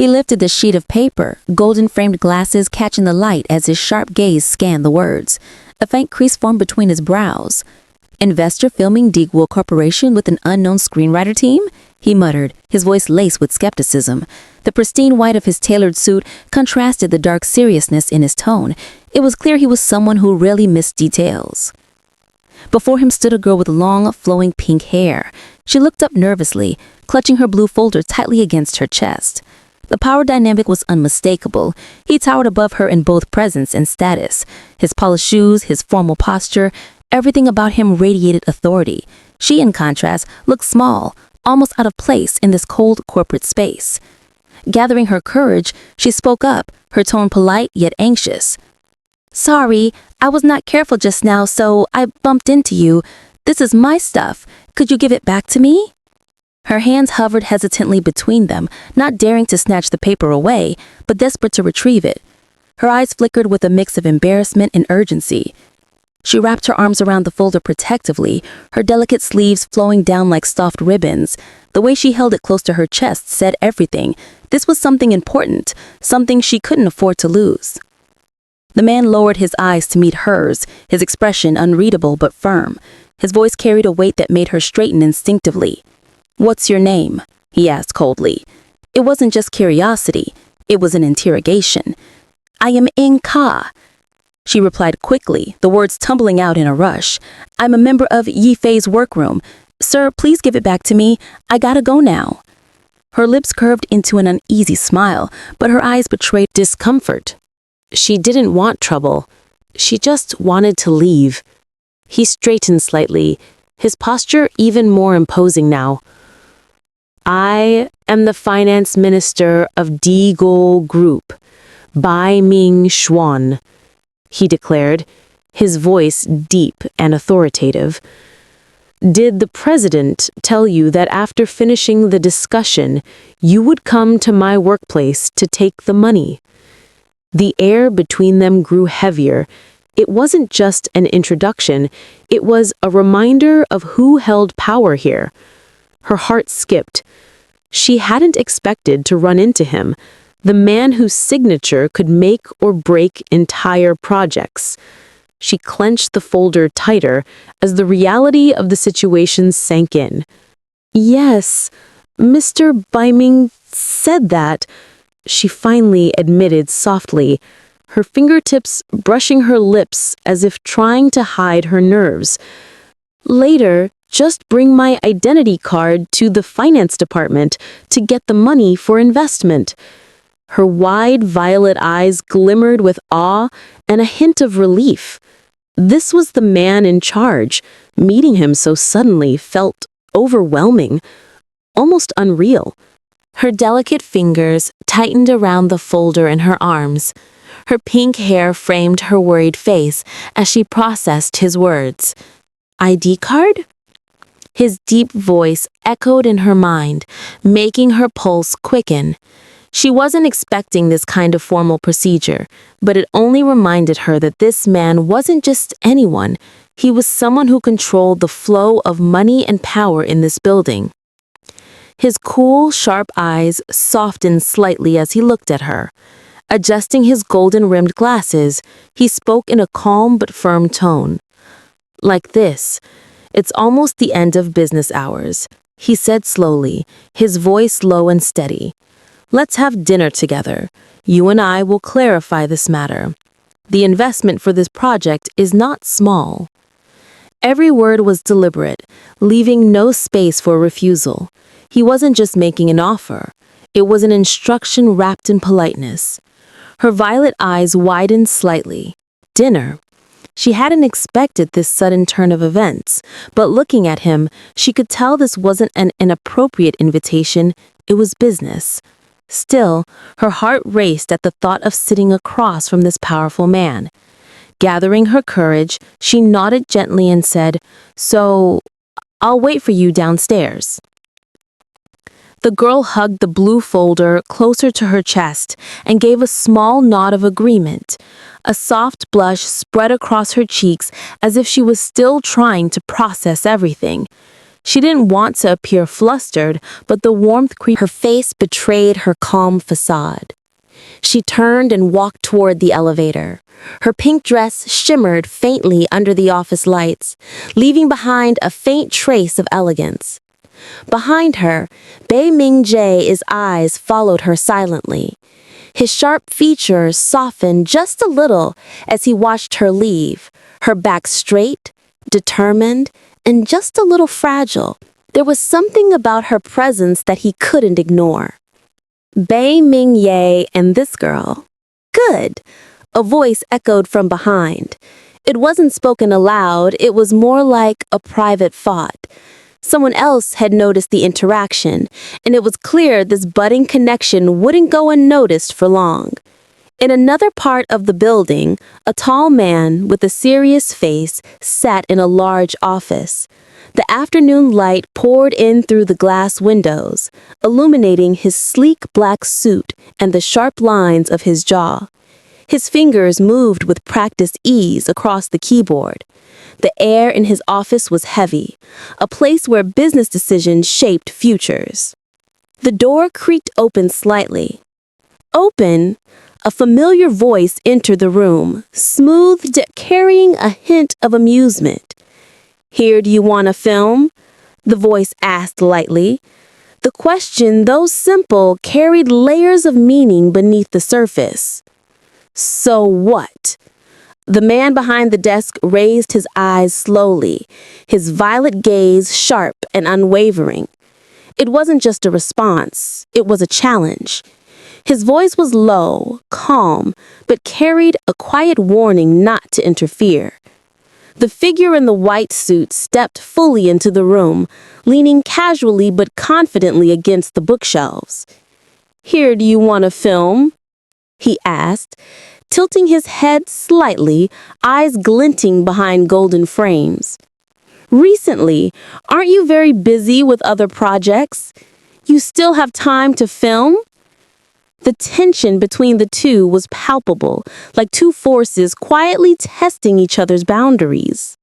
He lifted the sheet of paper, golden-framed glasses catching the light as his sharp gaze scanned the words. A faint crease formed between his brows. Investor filming Deagwool Corporation with an unknown screenwriter team? He muttered, his voice laced with skepticism. The pristine white of his tailored suit contrasted the dark seriousness in his tone. It was clear he was someone who rarely missed details. Before him stood a girl with long, flowing pink hair. She looked up nervously, clutching her blue folder tightly against her chest. The power dynamic was unmistakable. He towered above her in both presence and status. His polished shoes, his formal posture, everything about him radiated authority. She, in contrast, looked small, almost out of place in this cold corporate space. Gathering her courage, she spoke up, her tone polite yet anxious. "Sorry, I was not careful just now, so I bumped into you. This is my stuff. Could you give it back to me?" Her hands hovered hesitantly between them, not daring to snatch the paper away, but desperate to retrieve it. Her eyes flickered with a mix of embarrassment and urgency. She wrapped her arms around the folder protectively, her delicate sleeves flowing down like soft ribbons. The way she held it close to her chest said everything. This was something important, something she couldn't afford to lose. The man lowered his eyes to meet hers, his expression unreadable but firm. His voice carried a weight that made her straighten instinctively. "What's your name?" he asked coldly. It wasn't just curiosity, it was an interrogation. "I am In Ka," she replied quickly, the words tumbling out in a rush. "I'm a member of Yifei's workroom. Sir, please give it back to me. I gotta go now." Her lips curved into an uneasy smile, but her eyes betrayed discomfort. She didn't want trouble. She just wanted to leave. He straightened slightly, his posture even more imposing now. "I am the finance minister of Deagwool Group, Bai Ming Xuan," he declared, his voice deep and authoritative. "Did the president tell you that after finishing the discussion, you would come to my workplace to take the money?" The air between them grew heavier. It wasn't just an introduction, it was a reminder of who held power here. Her heart skipped. She hadn't expected to run into him, the man whose signature could make or break entire projects. She clenched the folder tighter as the reality of the situation sank in. "Yes, Mr. Baiming said that," she finally admitted softly, her fingertips brushing her lips as if trying to hide her nerves. "Later, just bring my identity card to the finance department to get the money for investment." Her wide violet eyes glimmered with awe and a hint of relief. This was the man in charge. Meeting him so suddenly felt overwhelming, almost unreal. Her delicate fingers tightened around the folder in her arms. Her pink hair framed her worried face as she processed his words. "ID card?" His deep voice echoed in her mind, making her pulse quicken. She wasn't expecting this kind of formal procedure, but it only reminded her that this man wasn't just anyone. He was someone who controlled the flow of money and power in this building. His cool, sharp eyes softened slightly as he looked at her. Adjusting his golden-rimmed glasses, he spoke in a calm but firm tone. "Like this. It's almost the end of business hours," he said slowly, his voice low and steady. "Let's have dinner together. You and I will clarify this matter. The investment for this project is not small." Every word was deliberate, leaving no space for refusal. He wasn't just making an offer. It was an instruction wrapped in politeness. Her violet eyes widened slightly. Dinner. She hadn't expected this sudden turn of events, but looking at him, she could tell this wasn't an inappropriate invitation, it was business. Still, her heart raced at the thought of sitting across from this powerful man. Gathering her courage, she nodded gently and said, "So, I'll wait for you downstairs." The girl hugged the blue folder closer to her chest and gave a small nod of agreement. A soft blush spread across her cheeks as if she was still trying to process everything. She didn't want to appear flustered, but the warmth creeped. Her face betrayed her calm facade. She turned and walked toward the elevator. Her pink dress shimmered faintly under the office lights, leaving behind a faint trace of elegance. Behind her, Bei Ming Jae's eyes followed her silently. His sharp features softened just a little as he watched her leave, her back straight, determined, and just a little fragile. There was something about her presence that he couldn't ignore. Bei Ming Ye and this girl. Good. A voice echoed from behind. It wasn't spoken aloud, it was more like a private thought. Someone else had noticed the interaction, and it was clear this budding connection wouldn't go unnoticed for long. In another part of the building, a tall man with a serious face sat in a large office. The afternoon light poured in through the glass windows, illuminating his sleek black suit and the sharp lines of his jaw. His fingers moved with practiced ease across the keyboard. The air in his office was heavy, a place where business decisions shaped futures. The door creaked open slightly. Open, a familiar voice entered the room, smooth, carrying a hint of amusement. "Here, do you want to film?" the voice asked lightly. The question, though simple, carried layers of meaning beneath the surface. "So what?" The man behind the desk raised his eyes slowly, his violet gaze sharp and unwavering. It wasn't just a response, it was a challenge. His voice was low, calm, but carried a quiet warning not to interfere. The figure in the white suit stepped fully into the room, leaning casually but confidently against the bookshelves. "Here, do you want to film?" he asked, tilting his head slightly, eyes glinting behind golden frames. "Recently, aren't you very busy with other projects? You still have time to film?" The tension between the two was palpable, like two forces quietly testing each other's boundaries.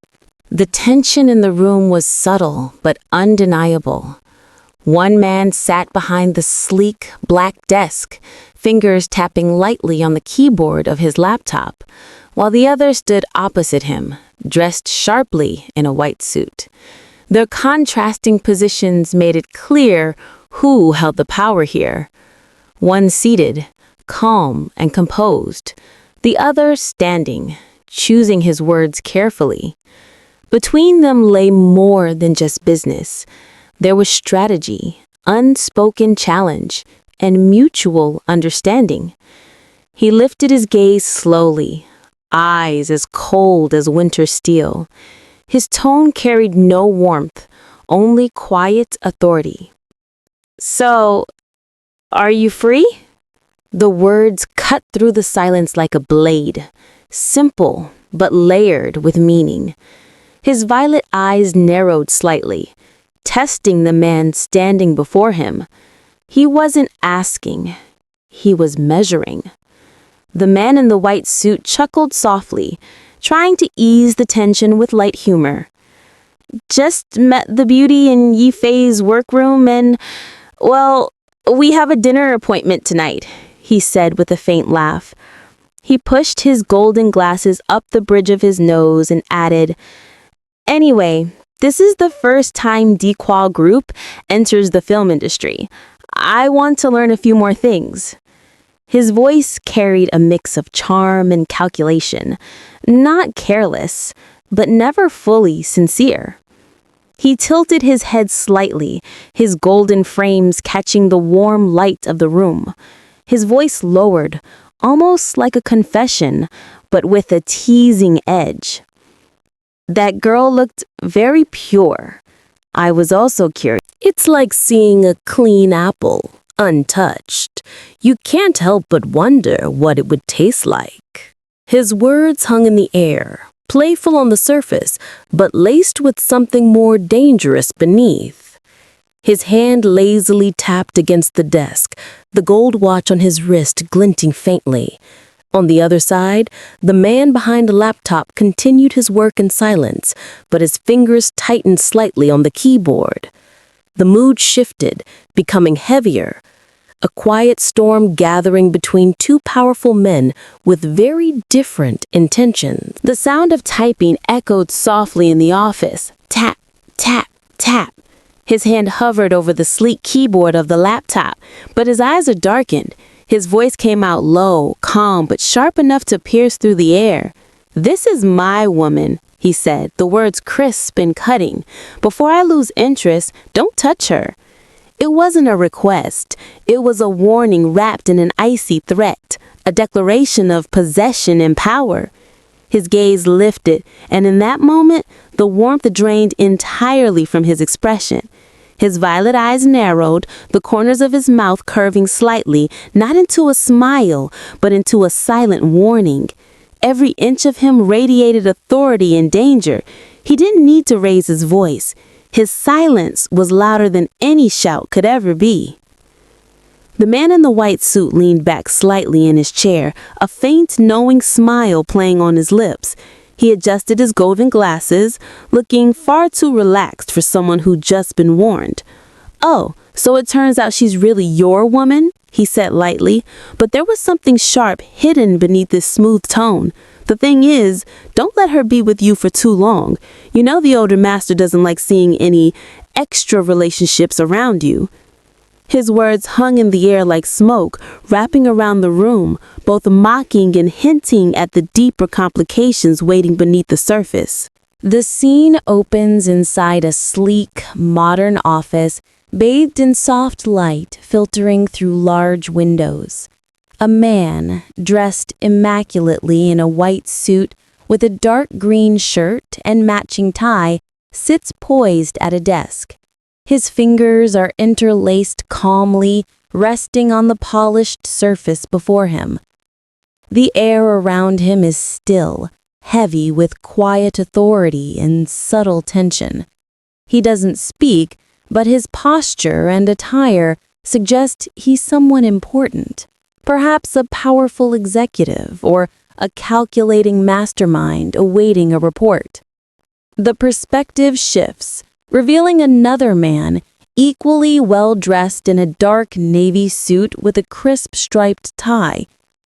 The tension in the room was subtle but undeniable. One man sat behind the sleek, black desk, fingers tapping lightly on the keyboard of his laptop, while the other stood opposite him, dressed sharply in a white suit. Their contrasting positions made it clear who held the power here. One seated, calm and composed, the other standing, choosing his words carefully. Between them lay more than just business. There was strategy, unspoken challenge, and mutual understanding. He lifted his gaze slowly, eyes as cold as winter steel. His tone carried no warmth, only quiet authority. "So, are you free?" The words cut through the silence like a blade, simple but layered with meaning. His violet eyes narrowed slightly, testing the man standing before him. He wasn't asking, he was measuring. The man in the white suit chuckled softly, trying to ease the tension with light humor. "Just met the beauty in Yifei's workroom and, well, we have a dinner appointment tonight," he said with a faint laugh. He pushed his golden glasses up the bridge of his nose and added, "Anyway, this is the first time Dequal Group enters the film industry. I want to learn a few more things." His voice carried a mix of charm and calculation, not careless, but never fully sincere. He tilted his head slightly, his golden frames catching the warm light of the room. His voice lowered, almost like a confession, but with a teasing edge. "That girl looked very pure. I was also curious." It's like seeing a clean apple, untouched. You can't help but wonder what it would taste like. His words hung in the air, playful on the surface, but laced with something more dangerous beneath. His hand lazily tapped against the desk, the gold watch on his wrist glinting faintly. On the other side, the man behind the laptop continued his work in silence, but his fingers tightened slightly on the keyboard. The mood shifted, becoming heavier, a quiet storm gathering between two powerful men with very different intentions. The sound of typing echoed softly in the office. Tap, tap, tap. His hand hovered over the sleek keyboard of the laptop, but his eyes are darkened. His voice came out low, calm, but sharp enough to pierce through the air. "This is my woman," he said, the words crisp and cutting. "Before I lose interest, don't touch her." It wasn't a request. It was a warning wrapped in an icy threat, a declaration of possession and power. His gaze lifted, and in that moment, the warmth drained entirely from his expression. His violet eyes narrowed, the corners of his mouth curving slightly, not into a smile, but into a silent warning. Every inch of him radiated authority and danger. He didn't need to raise his voice. His silence was louder than any shout could ever be. The man in the white suit leaned back slightly in his chair, a faint, knowing smile playing on his lips. He adjusted his golden glasses, looking far too relaxed for someone who'd just been warned. "Oh, so it turns out she's really your woman?" he said lightly, but there was something sharp hidden beneath this smooth tone. "The thing is, don't let her be with you for too long. You know the older master doesn't like seeing any extra relationships around you." His words hung in the air like smoke, wrapping around the room, both mocking and hinting at the deeper complications waiting beneath the surface. The scene opens inside a sleek, modern office, bathed in soft light filtering through large windows. A man, dressed immaculately in a white suit with a dark green shirt and matching tie, sits poised at a desk. His fingers are interlaced calmly, resting on the polished surface before him. The air around him is still, heavy with quiet authority and subtle tension. He doesn't speak, but his posture and attire suggest he's someone important, perhaps a powerful executive or a calculating mastermind awaiting a report. The perspective shifts, revealing another man, equally well-dressed in a dark navy suit with a crisp striped tie.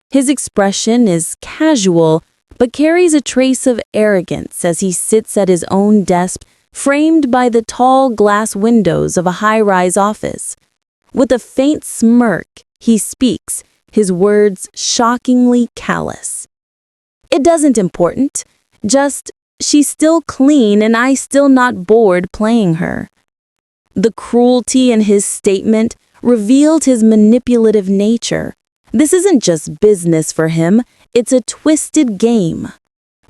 His expression is casual, but carries a trace of arrogance as he sits at his own desk, framed by the tall glass windows of a high-rise office. With a faint smirk, he speaks, his words shockingly callous. "It doesn't important, just she's still clean and I still not bored playing her." The cruelty in his statement revealed his manipulative nature. This isn't just business for him, it's a twisted game.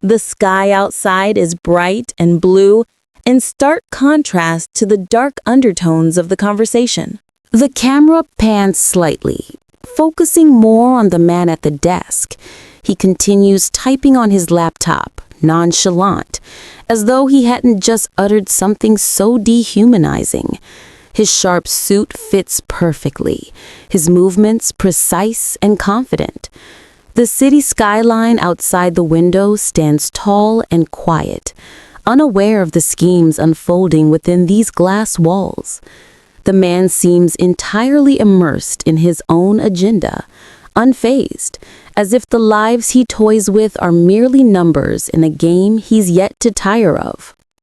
The sky outside is bright and blue, in stark contrast to the dark undertones of the conversation. The camera pans slightly, focusing more on the man at the desk. He continues typing on his laptop, nonchalant, as though he hadn't just uttered something so dehumanizing. His sharp suit fits perfectly, his movements precise and confident. The city skyline outside the window stands tall and quiet, unaware of the schemes unfolding within these glass walls. The man seems entirely immersed in his own agenda, unfazed, as if the lives he toys with are merely numbers in a game he's yet to tire of.